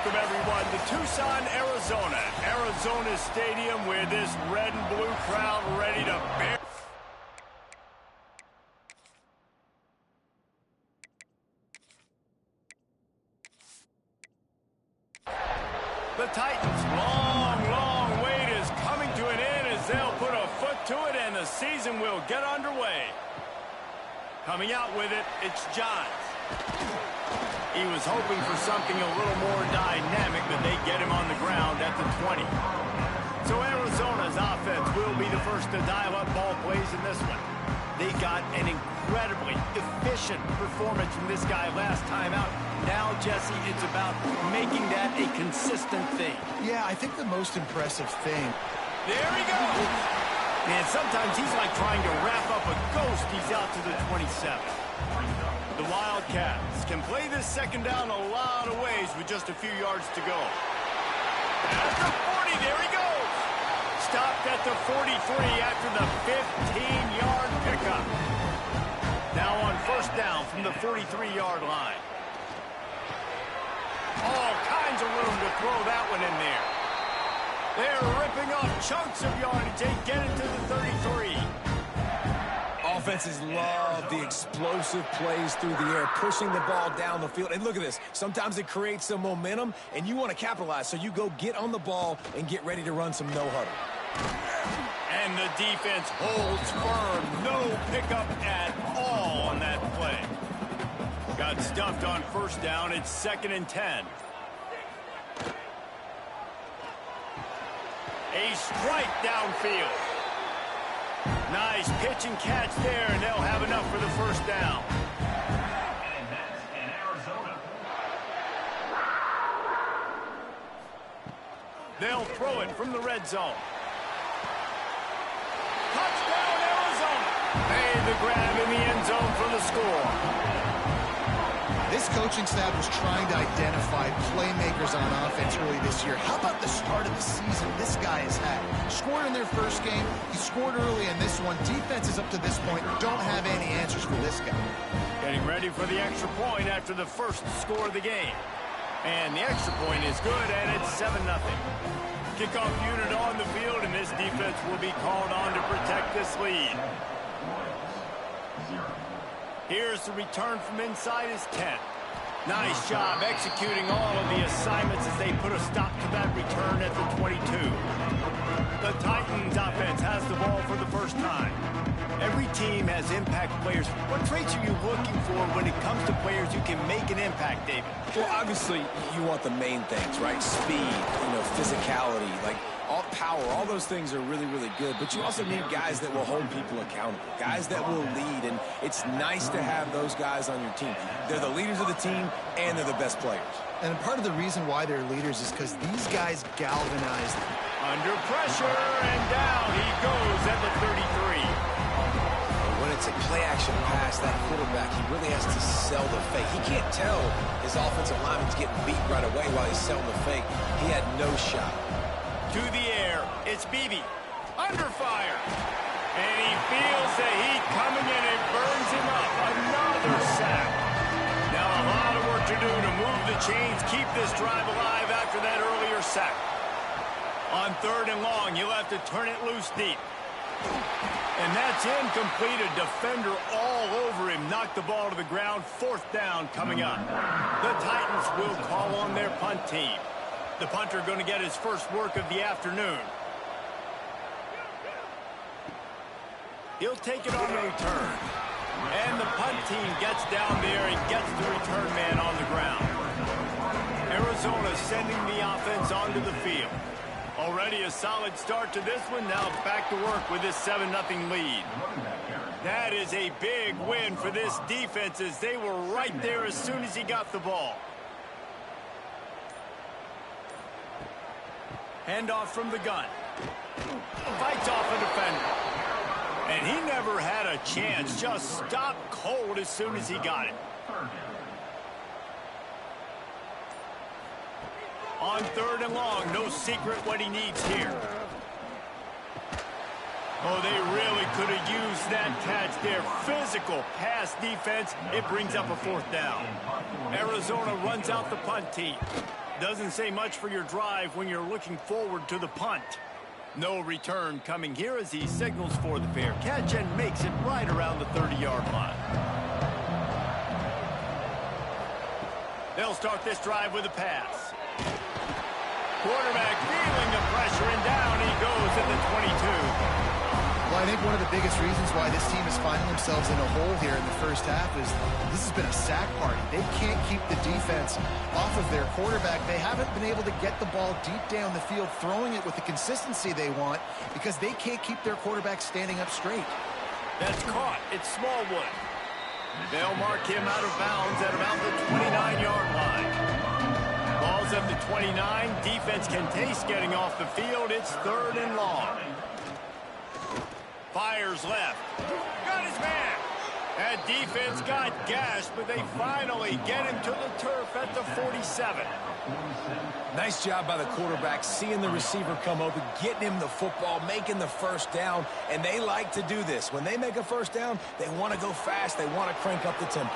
welcome everyone to Tucson, Arizona. Arizona Stadium where this red and blue crowd ready to bear. The Titans' long wait is coming to an end as they'll put a foot to it and the season will get underway. Coming out with it, it's Johns. He was hoping for something a little more dynamic, but they get him on the ground at the 20. So Arizona's offense will be the first to dial up ball plays in this one. They got an incredibly efficient performance from this guy last time out. Now, Jesse, it's about making that a consistent thing. Yeah, I think the most impressive thing. There he goes! Man, sometimes he's like trying to wrap up a ghost. He's out to the 27. The Wildcats can play this second down a lot of ways with just a few yards to go. At the 40, there he goes! Stopped at the 43 after the 15-yard pickup. Now on first down from the 43-yard line. All kinds of room to throw that one in there. They're ripping off chunks of yardage. They get it to the 33. Offenses love the explosive plays through the air, pushing the ball down the field. And look at this. Sometimes it creates some momentum, and you want to capitalize. So you go get on the ball and get ready to run some no-huddle. And the defense holds firm. No pickup at all on that play. Got stuffed on first down. It's 2nd and 10. A strike downfield. Nice pitch and catch there, and they'll have enough for the first down. And that's in Arizona. They'll throw it from the red zone. Touchdown, Arizona! Made the grab in the end zone for the score. This coaching staff was trying to identify playmakers on offense early this year. How about the start of the season this guy has had? Scored in their first game. He scored early in this one. Defenses up to this point don't have any answers for this guy. Getting ready for the extra point after the first score of the game. And the extra point is good, and it's 7-0. Kickoff unit on the field, and this defense will be called on to protect this lead. Here's the return from inside his 10. Nice job executing all of the assignments as they put a stop to that return at the 22. The Titans offense has the ball for the first time. Every team has impact players. What traits are you looking for when it comes to players who can make an impact, David? Well, obviously, you want the main things, right? Speed, physicality, like all power, all those things are really, really good. But you also need guys that will hold people accountable, guys that will lead. And it's nice to have those guys on your team. They're the leaders of the team, and they're the best players. And part of the reason why they're leaders is because these guys galvanize them. Under pressure, and down he goes at the 33. When it's a play-action pass, that quarterback, he really has to sell the fake. He can't tell his offensive lineman's getting beat right away while he's selling the fake. He had no shot. To the air, it's Beebe. Under fire. And he feels the heat coming in. It burns him up. Another sack. Now a lot of work to do to move the chains, keep this drive alive after that earlier sack. On 3rd and long, you'll have to turn it loose deep. And that's incomplete. A defender all over him. Knocked the ball to the ground. 4th down coming up. The Titans will call on their punt team. The punter going to get his first work of the afternoon. He'll take it on the return. And the punt team gets down there and gets the return man on the ground. Arizona sending the offense onto the field. Already a solid start to this one. Now back to work with this 7-0 lead. That is a big win for this defense as they were right there as soon as he got the ball. Handoff from the gun. Fights off a defender. And he never had a chance. Just stopped cold as soon as he got it. On 3rd and long, no secret what he needs here. Oh, they really could have used that catch there. Physical pass defense. It brings up a 4th down. Arizona runs out the punt team. Doesn't say much for your drive when you're looking forward to the punt. No return coming here as he signals for the fair catch and makes it right around the 30-yard line. They'll start this drive with a pass. Quarterback feeling the pressure, and down he goes at the 22. Well, I think one of the biggest reasons why this team is finding themselves in a hole here in the first half is this has been a sack party. They can't keep the defense off of their quarterback. They haven't been able to get the ball deep down the field, throwing it with the consistency they want because they can't keep their quarterback standing up straight. That's caught. It's Smallwood. They'll mark him out of bounds at about the 29-yard line. Ball's at the 29. Defense can taste getting off the field. It's 3rd and long. Fires left. Got his man. That defense got gashed, but they finally get him to the turf at the 47. Nice job by the quarterback, seeing the receiver come open, getting him the football, making the first down, and they like to do this. When they make a first down, they want to go fast. They want to crank up the tempo.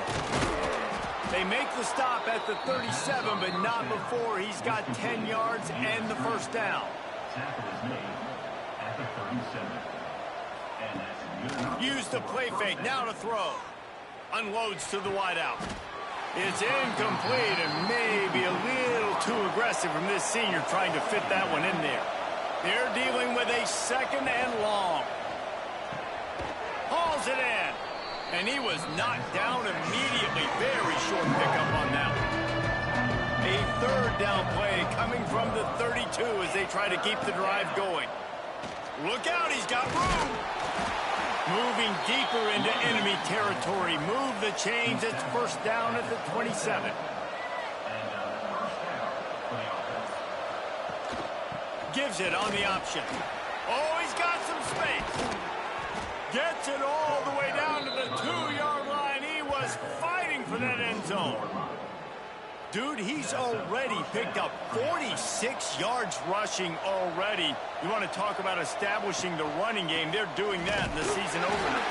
They make the stop at the 37, but not before he's got 10 yards and the first down. Use the play fake, now to throw. Unloads to the wideout. It's incomplete and maybe a little too aggressive from this senior trying to fit that one in there. They're dealing with a 2nd and long. Hauls it in. And he was knocked down immediately. Very short pickup on that one. A 3rd down play coming from the 32 as they try to keep the drive going. Look out, he's got room. Moving deeper into enemy territory. Move the chains. It's 1st down at the 27. Gives it on the option. Oh, he's got some space. Gets it all the way down to the 2-yard line. He was fighting for that end zone. Dude, he's already picked up 46 yards rushing already. You want to talk about establishing the running game. They're doing that in the season opener.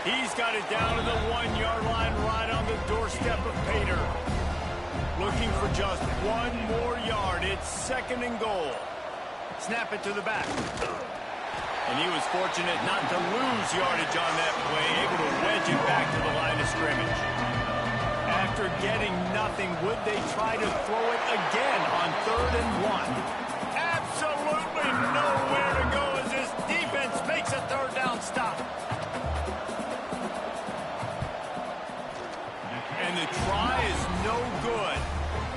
He's got it down to the 1-yard line right on the doorstep of Pater. Looking for just 1 more yard. It's 2nd and goal. Snap it to the back. And he was fortunate not to lose yardage on that play, able to wedge it back to the line of scrimmage. After getting nothing, would they try to throw it again on 3rd and 1? Absolutely nowhere to go as this defense makes a 3rd down stop. And the try is no good.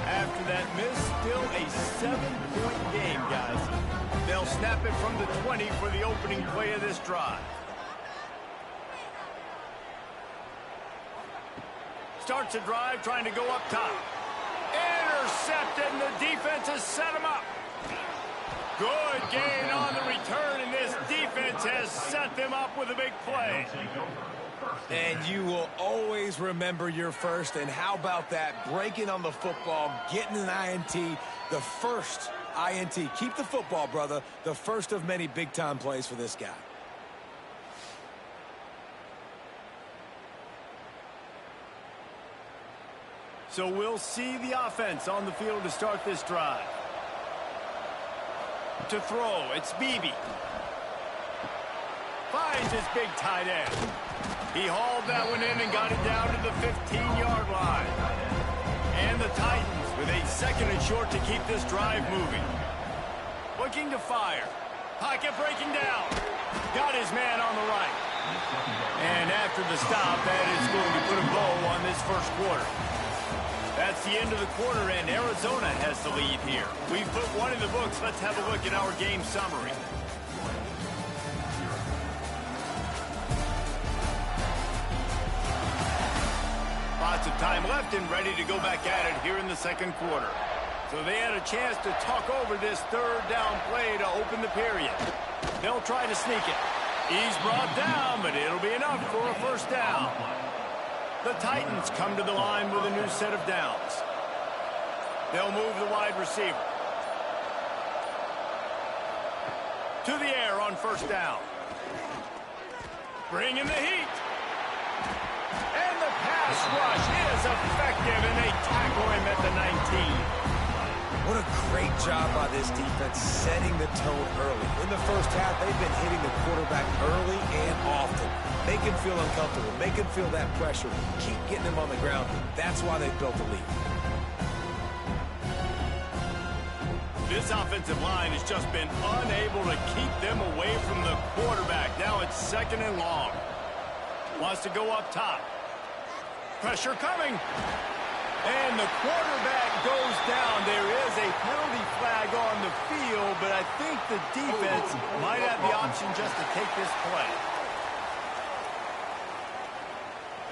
After that miss, still a 7-point game, guys. They'll snap it from the 20 for the opening play of this drive. Starts a drive trying to go up top. Intercepted, and the defense has set him up. Good gain on the return, and this defense has set them up with a big play. And you will always remember your first, and how about that? Breaking on the football, getting an INT, the first INT. Keep the football, brother. The first of many big-time plays for this guy. So we'll see the offense on the field to start this drive. To throw, it's Beebe. Finds his big tight end. He hauled that one in and got it down to the 15-yard line. And the Titans with a 2nd and short to keep this drive moving. Looking to fire. Pocket breaking down. Got his man on the right. And after the stop, that is going to put a bow on this first quarter. That's the end of the quarter, and Arizona has the lead here. We've put one in the books. Let's have a look at our game summary. Lots of time left and ready to go back at it here in the 2nd quarter. So they had a chance to talk over this 3rd down play to open the period. They'll try to sneak it. He's brought down, but it'll be enough for a 1st down. The Titans come to the line with a new set of downs. They'll move the wide receiver. To the air on 1st down. Bring in the heat. And the pass rush is effective, and they tackle him at the 19. What a great job by this defense setting the tone early. In the first half, they've been hitting the quarterback early and often. Make him feel uncomfortable. Make him feel that pressure. Keep getting him on the ground. That's why they've built the lead. This offensive line has just been unable to keep them away from the quarterback. Now it's 2nd and long. Wants to go up top. Pressure coming. And the quarterback goes down. There is a penalty flag on the field, but I think the defense might have the option just to take this play.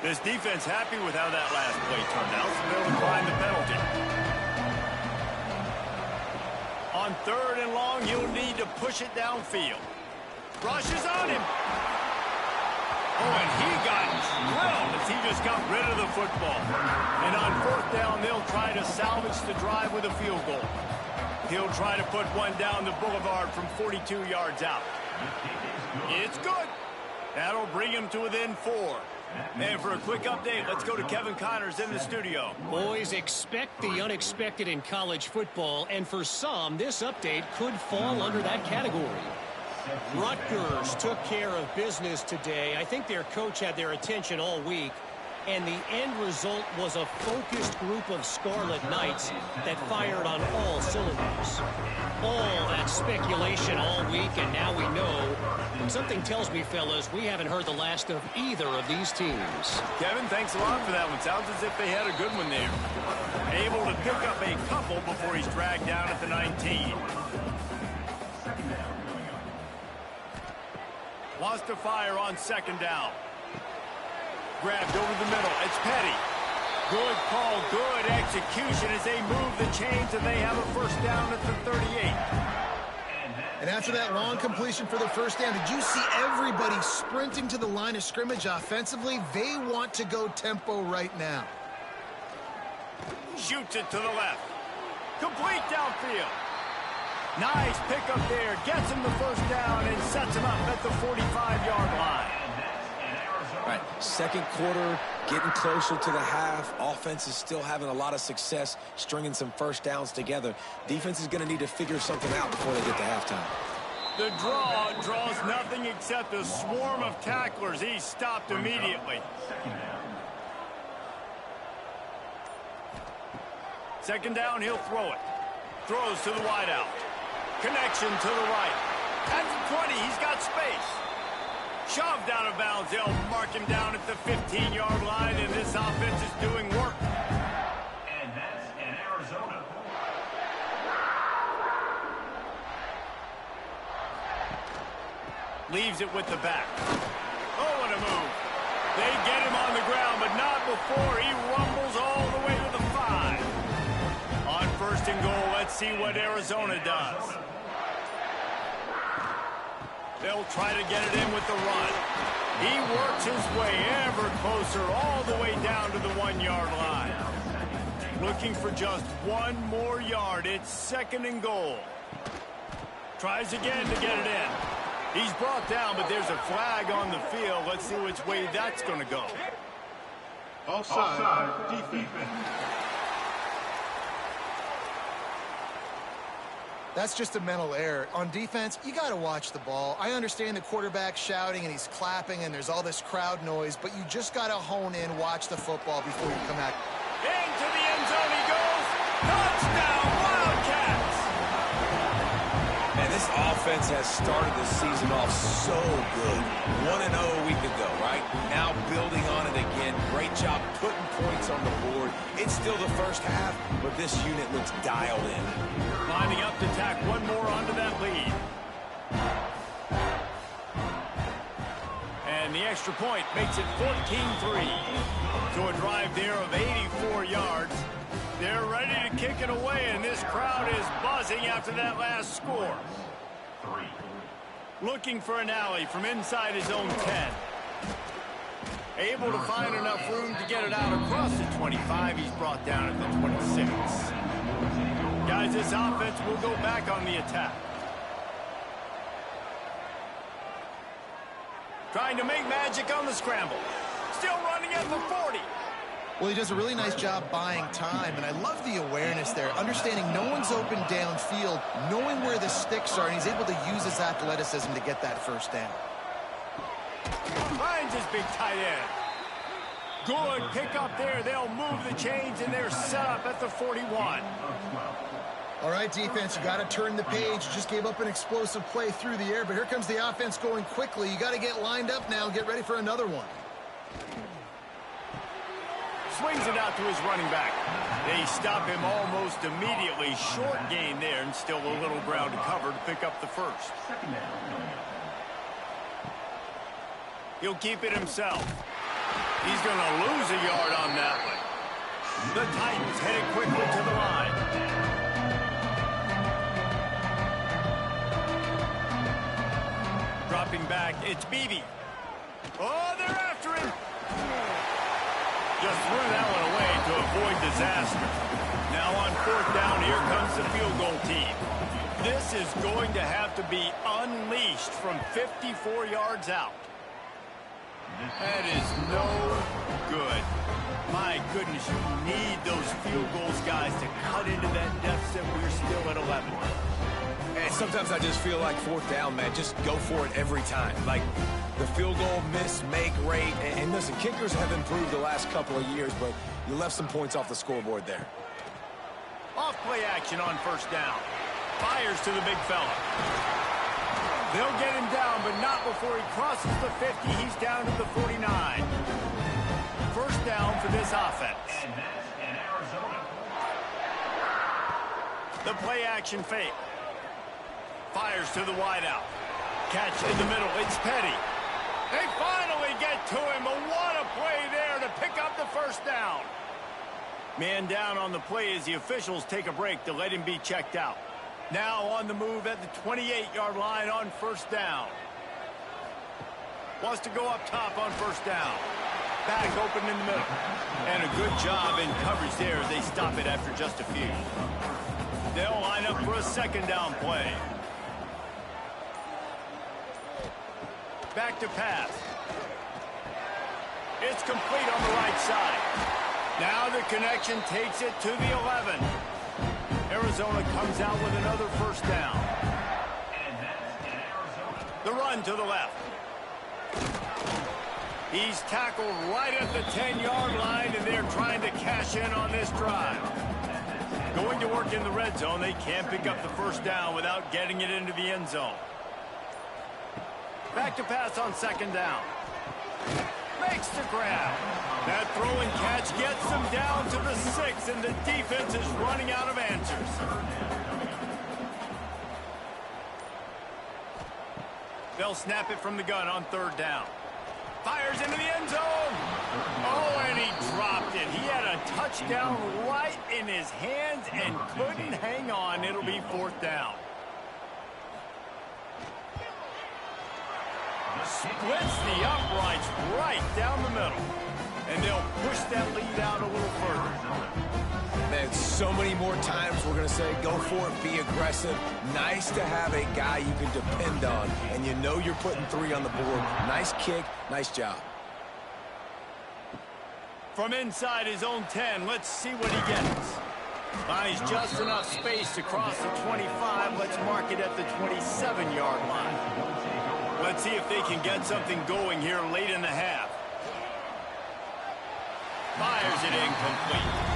This defense happy with how that last play turned out, so they'll decline the penalty. On 3rd and long, you'll need to push it downfield. Rushes on him. Oh, and he got drilled as he just got rid of the football. And on 4th down, they'll try to salvage the drive with a field goal. He'll try to put one down the boulevard from 42 yards out. It's good. That'll bring him to within 4. And for a quick update, let's go to Kevin Connors in the studio. Boys, expect the unexpected in college football, and for some, this update could fall under that category. Rutgers took care of business today. I think their coach had their attention all week, and the end result was a focused group of Scarlet Knights that fired on all cylinders. All that speculation all week, and now we know. Something tells me, fellas, we haven't heard the last of either of these teams. Kevin, thanks a lot for that one. Sounds as if they had a good one there. Able to pick up a couple before he's dragged down at the 19. Wants to fire on 2nd down. Grabbed over the middle. It's Petty. Good call, good execution as they move the chains, and they have a 1st down at the 38. And after that long completion for the 1st down, did you see everybody sprinting to the line of scrimmage offensively? They want to go tempo right now. Shoots it to the left. Complete downfield. Nice pickup there. Gets him the 1st down and sets him up at the 45-yard line. All right, 2nd quarter, getting closer to the half. Offense is still having a lot of success stringing some 1st downs together. Defense is going to need to figure something out before they get to halftime. The draw draws nothing except a swarm of tacklers. He's stopped immediately. 2nd down, he'll throw it. Throws to the wideout. Connection to the right. At the 20, he's got space. Shoved out of bounds. They'll mark him down at the 15-yard line, and this offense is doing work. And that's in Arizona. Leaves it with the back. Oh, what a move. They get him on the ground, but not before he rumbles all the way to the 5. On 1st and goal, let's see what Arizona does. They'll try to get it in with the run. He works his way ever closer all the way down to the 1-yard line. Looking for just 1 more yard. It's 2nd and goal. Tries again to get it in. He's brought down, but there's a flag on the field. Let's see which way that's going to go. Offside, defense. That's just a mental error. On defense, you got to watch the ball. I understand the quarterback shouting and he's clapping and there's all this crowd noise, but you just got to hone in, watch the football before you come out. Into the end zone he goes. Touchdown, Wildcats! Man, this offense has started the season off so good. 1-0 a week ago, right? Now building on it again. Great job putting points on the board. It's still the 1st half, but this unit looks dialed in. Lining up to tack 1 more onto that lead. And the extra point makes it 14-3. So a drive there of 84 yards. They're ready to kick it away, and this crowd is buzzing after that last score. Looking for an alley from inside his own 10. Able to find enough room to get it out across the 25. He's brought down at the 26. Guys, this offense will go back on the attack. Trying to make magic on the scramble. Still running at the 40. Well, he does a really nice job buying time, and I love the awareness there, understanding no one's open downfield, knowing where the sticks are, and he's able to use his athleticism to get that first down. Finds his big tight end. Good pick up there. They'll move the chains, and they're set up at the 41. All right, defense, you got to turn the page. Just gave up an explosive play through the air, but here comes the offense going quickly. You got to get lined up now and get ready for another one. Swings it out to his running back. They stop him almost immediately. Short gain there, and still a little ground to cover to pick up the first. He'll keep it himself. He's going to lose a yard on that one. The Titans headed quickly to the line. Dropping back, it's Beebe. Oh, they're after him. Just threw that one away to avoid disaster. Now on fourth down, here comes the field goal team. This is going to have to be unleashed from 54 yards out. That is no good. My goodness, you need those field goals, guys, to cut into that deficit. We're still at 11. And sometimes I just feel like fourth down, man, just go for it every time. Like the field goal miss, make rate. And listen, kickers have improved the last couple of years, but you left some points off the scoreboard there. Off play action on first down. Fires to the big fella. They'll get him down, but not before he crosses the 50. He's down to the 49. First down for this offense. And that's in Arizona. The play action fake. Fires to the wideout. Catch in the middle. It's Petty. They finally get to him. But what a play there to pick up the first down. Man down on the play as the officials take a break to let him be checked out. Now on the move at the 28-yard line on first down. Wants to go up top on first down. Back open in the middle. And a good job in coverage there as they stop it after just a few. They'll line up for a second down play. Back to pass. It's complete on the right side. Now the connection takes it to the 11. Arizona comes out with another first down. And that's in Arizona. The run to the left. He's tackled right at the 10-yard line, and they're trying to cash in on this drive. Going to work in the red zone. They can't pick up the first down without getting it into the end zone. Back to pass on second down. Makes the grab. That throw and catch gets them down to the 6, and the defense is running out of answers. They'll snap it from the gun on third down. Fires into the end zone. Oh, and he dropped it. He had a touchdown right in his hands and couldn't hang on. It'll be fourth down. Splits the uprights right down the middle. And they'll push that lead out a little further. Man, so many more times we're going to say, go for it, be aggressive. Nice to have a guy you can depend on, and you know you're putting 3 on the board. Nice kick, nice job. From inside his own 10, let's see what he gets. Finds just enough space to cross the 25. Let's mark it at the 27-yard line. Let's see if they can get something going here late in the half. Fires it incomplete.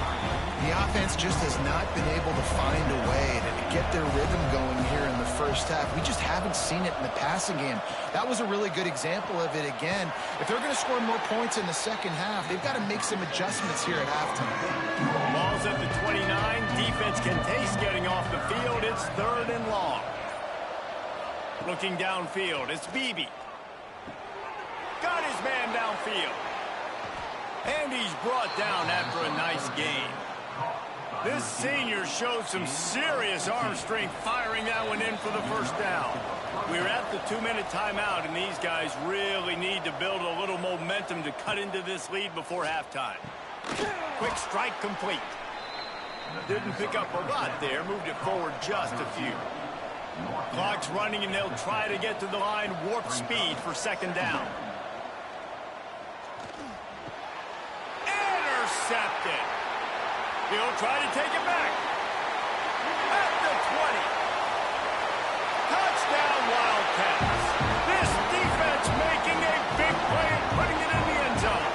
The offense just has not been able to find a way to get their rhythm going here in the first half. We just haven't seen it in the passing game. That was a really good example of it again. If they're going to score more points in the second half, they've got to make some adjustments here at halftime. Ball's at the 29. Defense can taste getting off the field. It's third and long. Looking downfield, it's Beebe. Got his man downfield. And he's brought down after a nice gain. This senior showed some serious arm strength firing that one in for the first down. We're at the 2-minute timeout, and these guys really need to build a little momentum to cut into this lead before halftime. Quick strike complete. Didn't pick up a lot there, moved it forward just a few. Clock's running, and they'll try to get to the line warp speed for second down. intercepted. He'll try to take it back. At the 20. Touchdown, Wildcats. This defense making a big play and putting it in the end zone.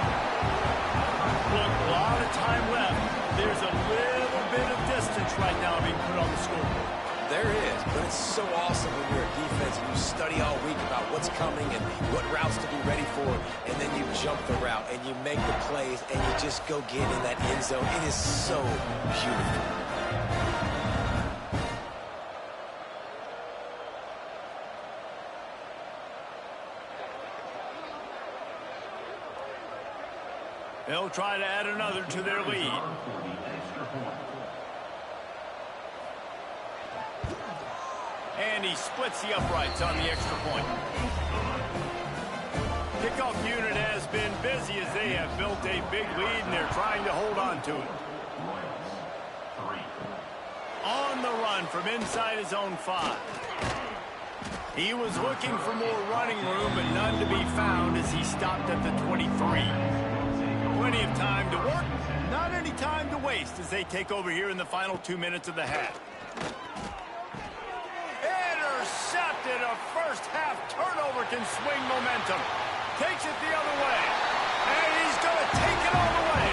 Look, a lot of time left. There's a little bit of distance right now being put on the scoreboard. There is, but it's so awesome when you're a defense and you study all week about what's coming and what routes to be ready for, and then you jump the route and you make the plays and you just go get in that end zone. It is so beautiful. They'll try to add another to their lead. And he splits the uprights on the extra point. Kickoff unit has been busy as they have built a big lead and they're trying to hold on to it. On the run from inside his own 5. He was looking for more running room, but none to be found as he stopped at the 23. Plenty of time to work, not any time to waste as they take over here in the final 2 minutes of the half. Intercepted. A first-half turnover can swing momentum. Takes it the other way. And he's going to take it all the way.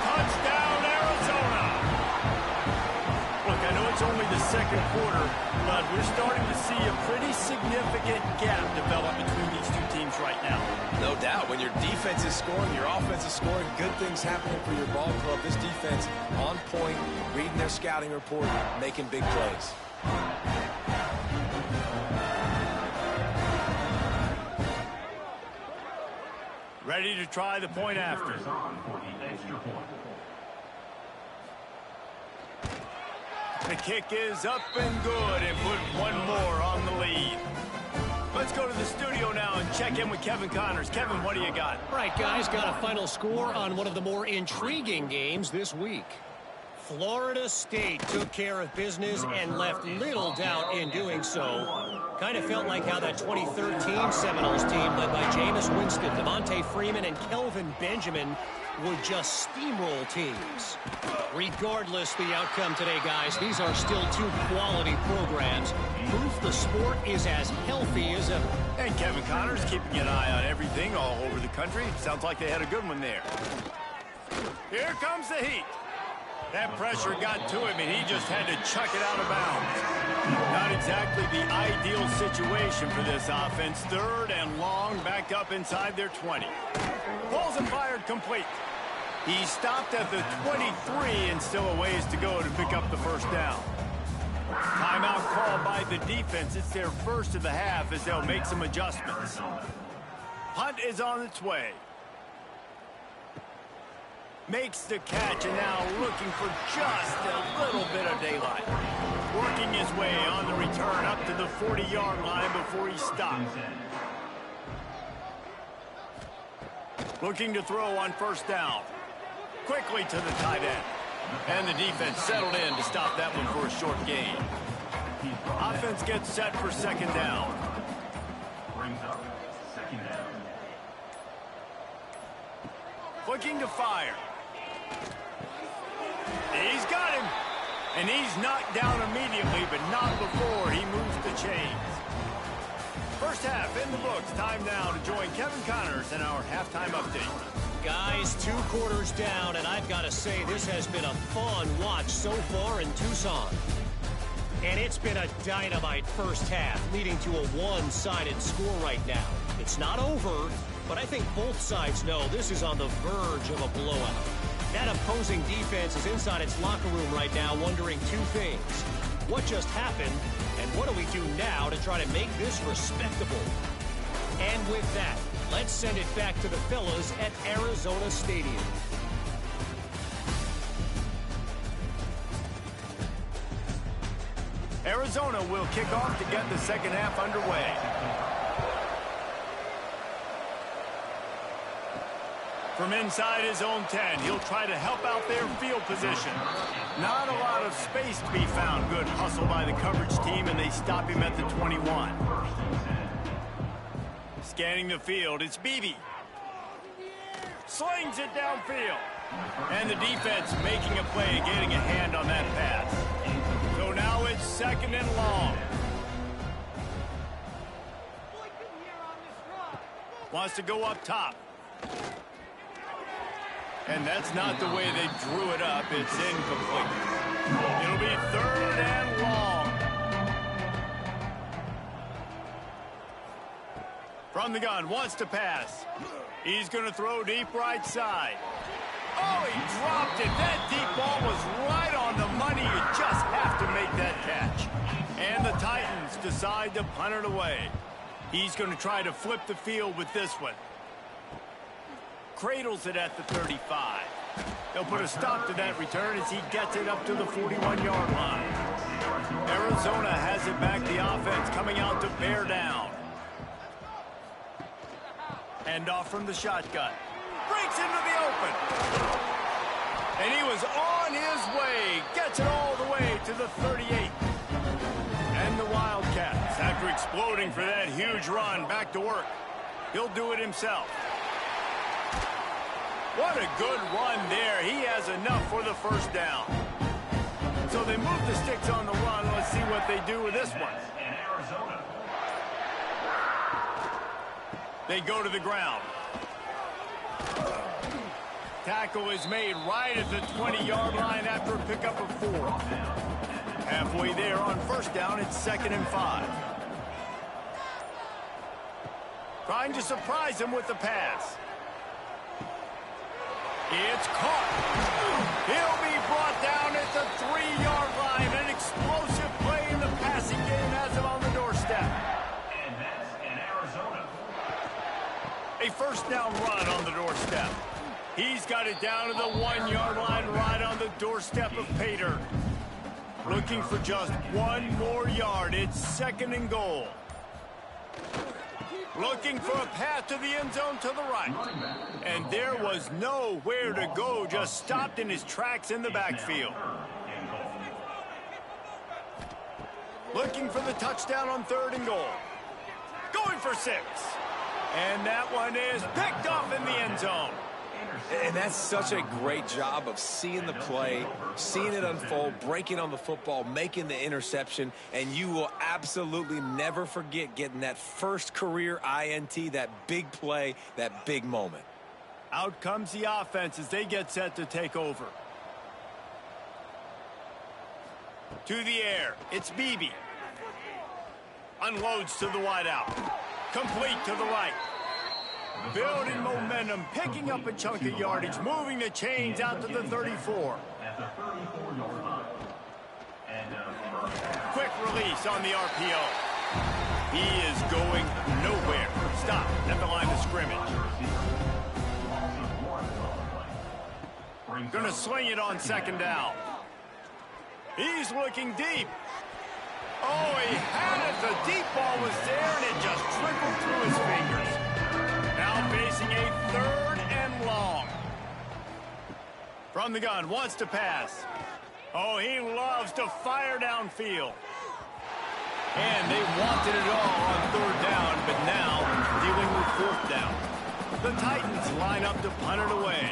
Touchdown, Arizona. Look, I know it's only the second quarter, but we're starting to see a pretty significant gap develop between these two teams right now. No doubt. When your defense is scoring, your offense is scoring, good things happening for your ball club. This defense on point, reading their scouting report, making big plays. Ready to try the point after. The kick is up and good and put one more on the lead. Let's go to the studio now and check in with Kevin Connors. Kevin, what do you got? All right, guys, got a final score on one of the more intriguing games this week. Florida State took care of business and left little doubt in doing so. Kind of felt like how that 2013 Seminoles team led by Jameis Winston, Devontae Freeman, and Kelvin Benjamin would just steamroll teams. Regardless the outcome today, guys, these are still two quality programs. Proof the sport is as healthy as ever. And Kevin Connors keeping an eye on everything all over the country. Sounds like they had a good one there. Here comes the heat. That pressure got to him, and he just had to chuck it out of bounds. Not exactly the ideal situation for this offense. Third and long, back up inside their 20. Pulls and fired complete. He stopped at the 23 and still a ways to go to pick up the first down. Timeout called by the defense. It's their first of the half as they'll make some adjustments. Punt is on its way. Makes the catch and now looking for just a little bit of daylight. Working his way on the return up to the 40-yard line before he stopped. Looking to throw on first down. Quickly to the tight end. And the defense settled in to stop that one for a short gain. Offense gets set for second down. Brings up second down. Looking to fire. He's got him. And he's knocked down immediately, but not before he moves the chains. First half in the books. Time now to join Kevin Connors in our halftime update. Guys, 2 quarters down, and I've got to say this has been a fun watch so far in Tucson. And it's been a dynamite first half, leading to a one-sided score right now. It's not over, but I think both sides know this is on the verge of a blowout. That opposing defense is inside its locker room right now wondering 2 things. What just happened, and what do we do now to try to make this respectable? And with that, let's send it back to the fellas at Arizona Stadium. Arizona will kick off to get the second half underway. From inside his own 10, he'll try to help out their field position. Not a lot of space to be found. Good hustle by the coverage team, and they stop him at the 21. Scanning the field, it's Beebe. Slings it downfield. And the defense making a play, getting a hand on that pass. So now it's 2nd and long. Wants to go up top. And that's not the way they drew it up. It's incomplete. It'll be 3rd and long. From the gun, wants to pass. He's going to throw deep right side. Oh, he dropped it. That deep ball was right on the money. You just have to make that catch. And the Titans decide to punt it away. He's going to try to flip the field with this one. Cradles it at the 35. They'll put a stop to that return as he gets it up to the 41-yard line. Arizona has it back. The offense coming out to bear down. Hand off from the shotgun. Breaks into the open. And he was on his way. Gets it all the way to the 38. And the Wildcats, after exploding for that huge run, back to work. He'll do it himself. What a good run there. He has enough for the first down. So they move the sticks on the run. Let's see what they do with this one. They go to the ground. Tackle is made right at the 20-yard line after a pickup of 4. Halfway there on first down, it's 2nd and 5. Trying to surprise him with the pass. It's caught. He'll be brought down at the 3-yard line. An explosive play in the passing game has him on the doorstep. And that's in Arizona. A first down run on the doorstep. He's got it down to the 1-yard line right on the doorstep of Pater. Looking for just 1 more yard. It's 2nd and goal. Looking for a path to the end zone to the right. And there was nowhere to go. Just stopped in his tracks in the backfield. Looking for the touchdown on 3rd and goal. Going for 6. And that one is picked off in the end zone. And that's such a great job of seeing the play, seeing it unfold, breaking on the football, making the interception, and you will absolutely never forget getting that first career INT, that big play, that big moment. Out comes the offense as they get set to take over. To the air, it's Beebe. Unloads to the wideout. Complete to the right. Building momentum, picking up a chunk of yardage, moving the chains out to the 34. At the 34-yard line. And Quick release on the RPO. He is going nowhere. Stop at the line of scrimmage. Going to sling it on 2nd down. He's looking deep. Oh, he had it. The deep ball was there, and it just trickled through his fingers. Now facing a 3rd and long. From the gun, wants to pass. Oh, he loves to fire downfield. And they wanted it all on 3rd down, but now dealing with 4th down. The Titans line up to punt it away.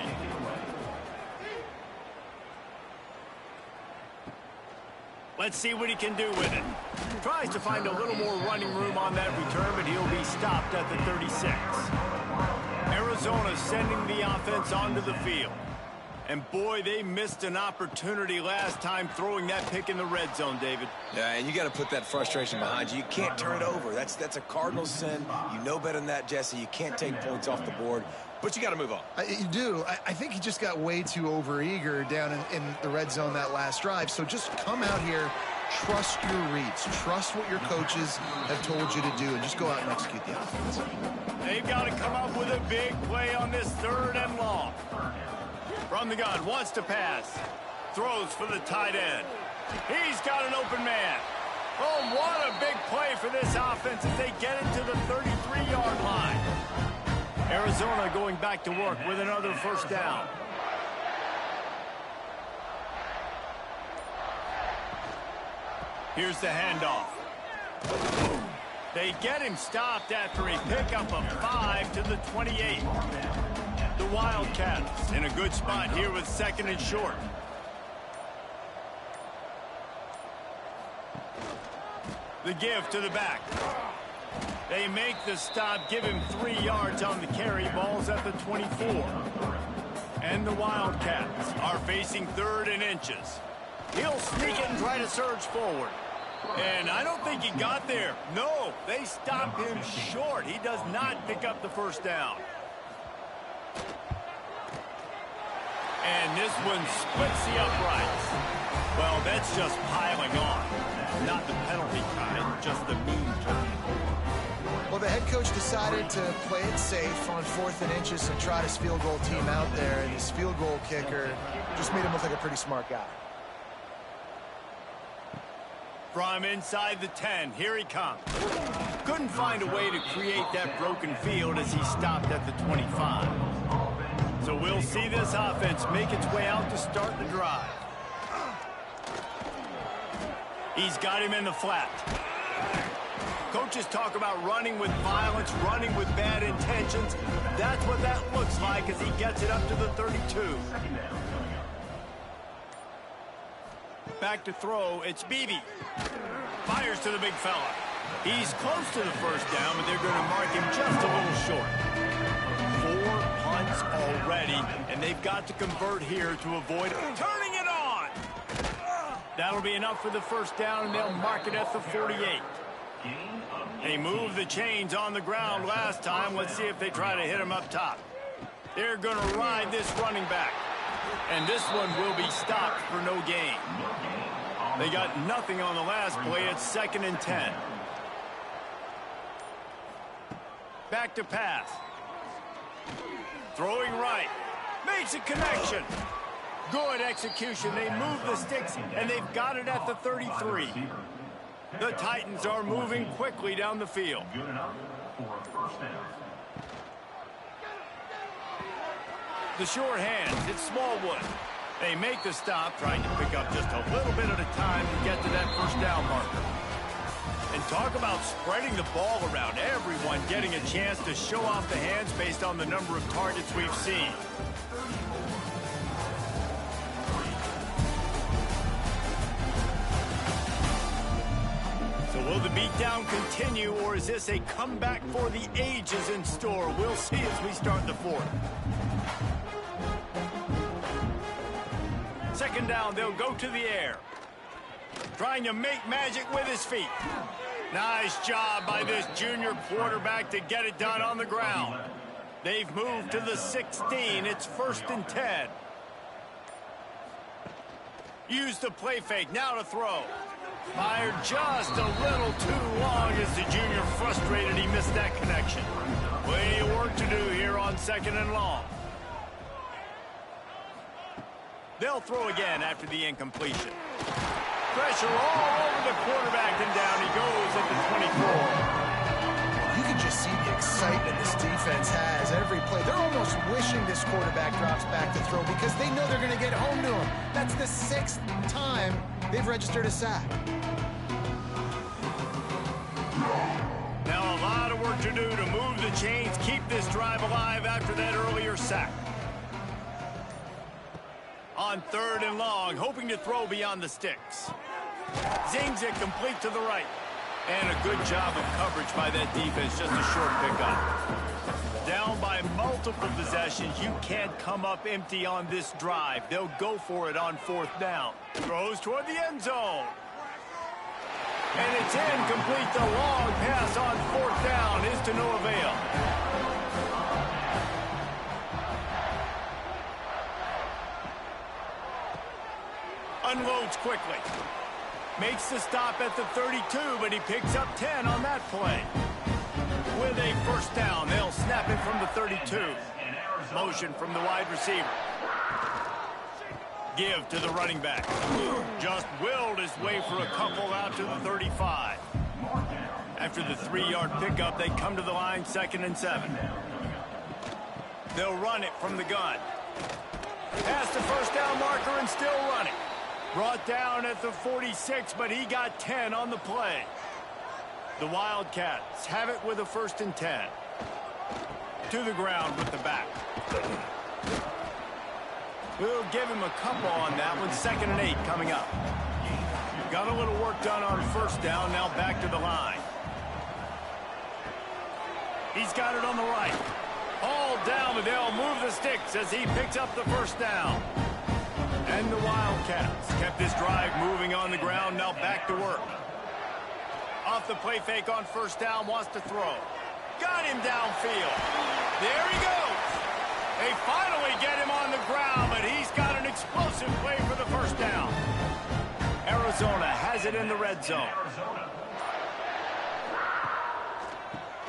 Let's see what he can do with it. Tries to find a little more running room on that return, but he'll be stopped at the 36. Arizona sending the offense onto the field. And boy, they missed an opportunity last time throwing that pick in the red zone, David. Yeah, and you got to put that frustration behind you. You can't turn it over. That's a Cardinal sin. You know better than that, Jesse. You can't take points off the board, but you got to move on. You do. I think he just got way too overeager down in the red zone that last drive. So just come out here, trust your reads, trust what your coaches have told you to do, and just go out and execute the offense. They've got to come up with a big play on this 3rd and long. From the gun, wants to pass. Throws for the tight end. He's got an open man. Oh, what a big play for this offense as they get it to the 33-yard line. Arizona going back to work with another first down. Here's the handoff. They get him stopped after a pickup of 5 to the 28. The Wildcats in a good spot here with second and short. The give to the back. They make the stop, give him 3 yards on the carry. Ball's at the 24. And the Wildcats are facing 3rd and inches. He'll sneak it and try to surge forward. And I don't think he got there. No, they stopped him short. He does not pick up the first down. And this one splits the uprights. Well, that's just piling on. Not the penalty kind, just the mean kind. Well, the head coach decided to play it safe on 4th and inches and trot his field goal team out there, and his field goal kicker just made him look like a pretty smart guy. From inside the 10, here he comes. Couldn't find a way to create that broken field as he stopped at the 25. So we'll see this offense make its way out to start the drive. He's got him in the flat. Coaches talk about running with violence, running with bad intentions. That's what that looks like as he gets it up to the 32. Back to throw, it's Beebe. Fires to the big fella. He's close to the first down, but they're going to mark him just a little short. 4 punts already, and they've got to convert here to avoid turning it on. That'll be enough for the first down, and they'll mark it at the 48. They moved the chains on the ground last time. Let's see if they try to hit him up top. They're going to ride this running back. And this one will be stopped for no gain. They got nothing on the last play. It's 2nd and 10. Back to pass. Throwing right. Makes a connection. Good execution. They move the sticks, and they've got it at the 33. The Titans are moving quickly down the field. Good enough for a first down. The short hands, it's Smallwood. They make the stop, trying to pick up just a little bit at a time to get to that first down marker. And talk about spreading the ball around. Everyone getting a chance to show off the hands based on the number of targets we've seen. So will the beatdown continue, or is this a comeback for the ages in store? We'll see as we start the 4th. 2nd down, they'll go to the air. Trying to make magic with his feet. Nice job by this junior quarterback to get it done on the ground. They've moved to the 16. It's 1st and 10. Use the play fake. Now to throw. Fired just a little too long as the junior frustrated he missed that connection. Plenty of work to do here on 2nd and long. They'll throw again after the incompletion. Pressure all over the quarterback, and down he goes at the 24. You can just see the excitement this defense has every play. They're almost wishing this quarterback drops back to throw because they know they're going to get home to him. That's the 6th time they've registered a sack. Now a lot of work to do to move the chains, keep this drive alive after that earlier sack. On 3rd and long, hoping to throw beyond the sticks. Zings it complete to the right. And a good job of coverage by that defense, just a short pickup. Down by multiple possessions, you can't come up empty on this drive. They'll go for it on 4th down. Throws toward the end zone. And it's incomplete. The long pass on 4th down is to no avail. Unloads quickly. Makes the stop at the 32, but he picks up 10 on that play. With a first down, they'll snap it from the 32. Motion from the wide receiver. Give to the running back. Just willed his way for a couple out to the 35. After the 3-yard pickup, they come to the line 2nd and 7. They'll run it from the gun. Past the first down marker and still running. Brought down at the 46, but he got 10 on the play. The Wildcats have it with a 1st and 10. To the ground with the back. We'll give him a couple on that one. 2nd and 8 coming up. Got a little work done on first down. Now back to the line. He's got it on the right. All down, but they'll move the sticks as he picks up the first down. And the Wildcats kept this drive moving on the ground. Now back to work. Off the play fake on first down, wants to throw. Got him downfield. There he goes. They finally get him on the ground, but he's got an explosive play for the first down. Arizona has it in the red zone.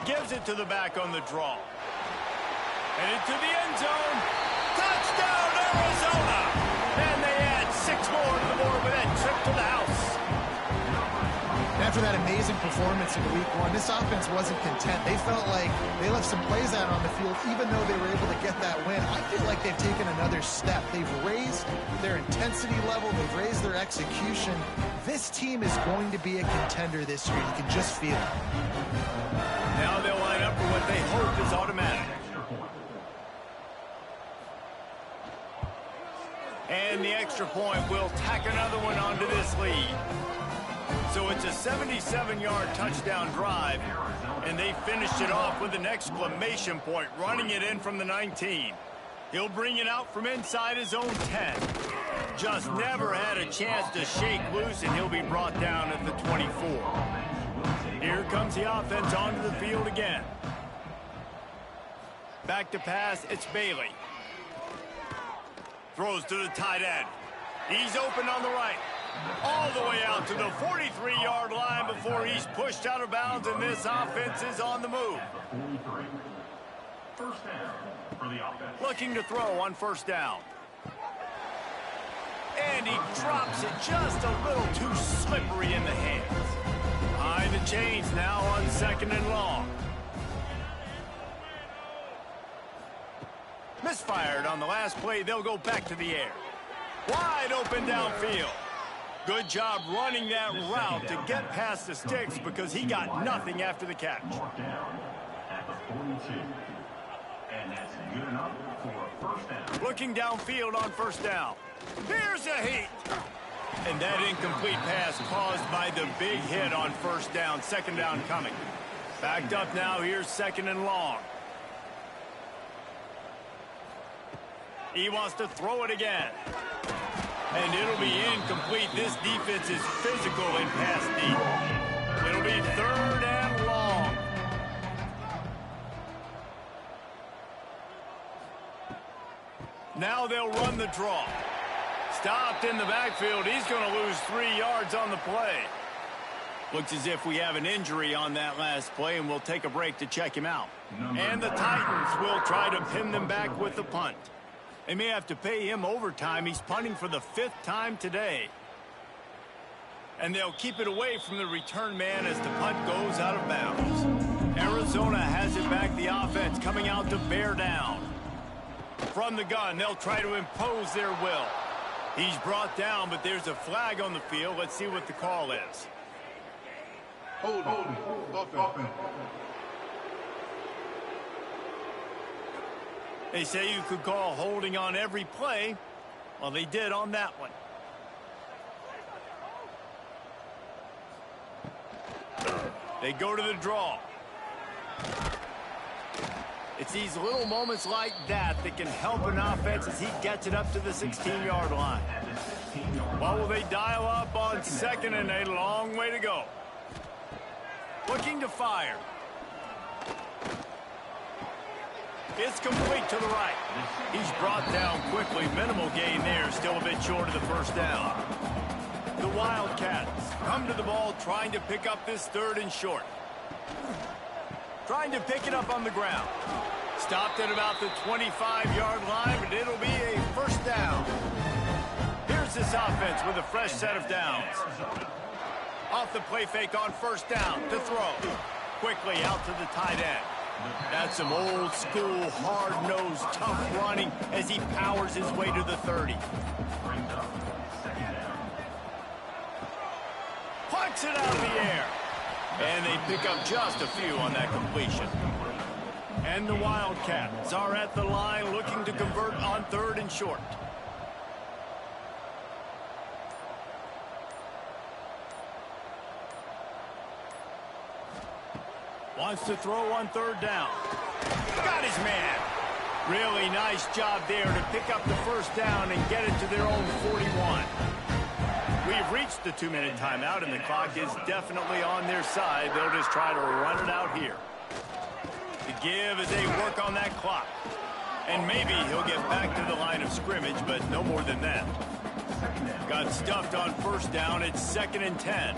Gives it to the back on the draw. And into the end zone. Touchdown, Arizona! And they add 6 more to the board with that trip to the house. After that amazing performance in week 1, this offense wasn't content. They felt like they left some plays out on the field, even though they were able to get that win. I feel like they've taken another step. They've raised their intensity level. They've raised their execution. This team is going to be a contender this year. You can just feel it. Now they'll line up for what they hope is automatic. And the extra point will tack another one onto this lead. So it's a 77-yard touchdown drive, and they finished it off with an exclamation point, running it in from the 19. He'll bring it out from inside his own 10. Just never had a chance to shake loose, and he'll be brought down at the 24. Here comes the offense onto the field again. Back to pass, it's Bailey. Throws to the tight end. He's open on the right. All the way out to the 43-yard line before he's pushed out of bounds, and this offense is on the move. First down for the offense. Looking to throw on first down. And he drops it just a little too slippery in the hands. Behind the chains now on 2nd and long. Misfired on the last play. They'll go back to the air. Wide open downfield. Good job running that route to get past the sticks because he got nothing after the catch. Marked down at the 42. And that's good enough for a first down. Looking downfield on first down. Here's a heat. And that incomplete pass caused by the big hit on first down. 2nd down coming. Backed up now. Here's 2nd and long. He wants to throw it again. And it'll be incomplete. This defense is physical in pass deep. It'll be 3rd and long. Now they'll run the draw. Stopped in the backfield. He's going to lose 3 yards on the play. Looks as if we have an injury on that last play, and we'll take a break to check him out. And the Titans will try to pin them back with the punt. They may have to pay him overtime. He's punting for the 5th time today. And they'll keep it away from the return man as the punt goes out of bounds. Arizona has it back. The offense coming out to bear down. From the gun, they'll try to impose their will. He's brought down, but there's a flag on the field. Let's see what the call is. Hold. They say you could call holding on every play. Well, they did on that one. They go to the draw. It's these little moments like that that can help an offense as he gets it up to the 16-yard line. What will they dial up on 2nd and a long way to go? Looking to fire. It's complete to the right. He's brought down quickly. Minimal gain there. Still a bit short of the first down. The Wildcats come to the ball trying to pick up this 3rd and short. Trying to pick it up on the ground. Stopped at about the 25-yard line, but it'll be a first down. Here's this offense with a fresh set of downs. Off the play fake on first down to throw. Quickly out to the tight end. That's some old school, hard-nosed, tough running as he powers his way to the 30. Pucks it out of the air. And they pick up just a few on that completion. And the Wildcats are at the line looking to convert on 3rd and short. Wants to throw on 3rd down. Got his man. Really nice job there to pick up the 1st down and get it to their own 41. We've reached the 2-minute timeout, and the clock is definitely on their side. They'll just try to run it out here. The give as they work on that clock. And maybe he'll get back to the line of scrimmage, but no more than that. Got stuffed on 1st down. It's 2nd and 10.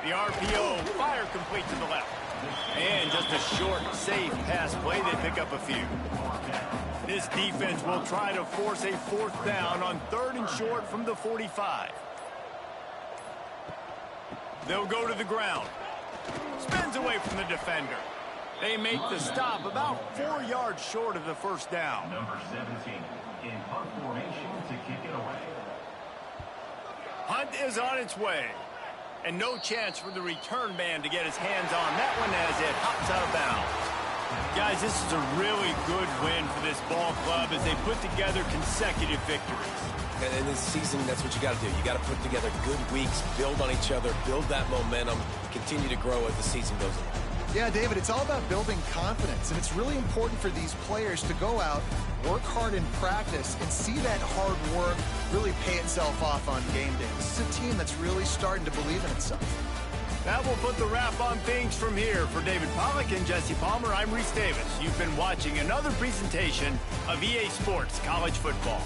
The RPO, fire complete to the left. And just a short, safe pass play. They pick up a few. This defense will try to force a 4th down on 3rd and short from the 45. They'll go to the ground. Spins away from the defender. They make the stop about 4 yards short of the 1st down. Number 17 in punt formation to kick it away. Hunt is on its way. And no chance for the return man to get his hands on that one as it hops out of bounds. Guys, this is a really good win for this ball club as they put together consecutive victories. And in this season, that's what you got to do. You got to put together good weeks, build on each other, build that momentum, continue to grow as the season goes on. Yeah, David, it's all about building confidence, and it's really important for these players to go out, work hard in practice, and see that hard work really pay itself off on game day. This is a team that's really starting to believe in itself. That will put the wrap on things from here. For David Pollack and Jesse Palmer, I'm Reese Davis. You've been watching another presentation of EA Sports College Football.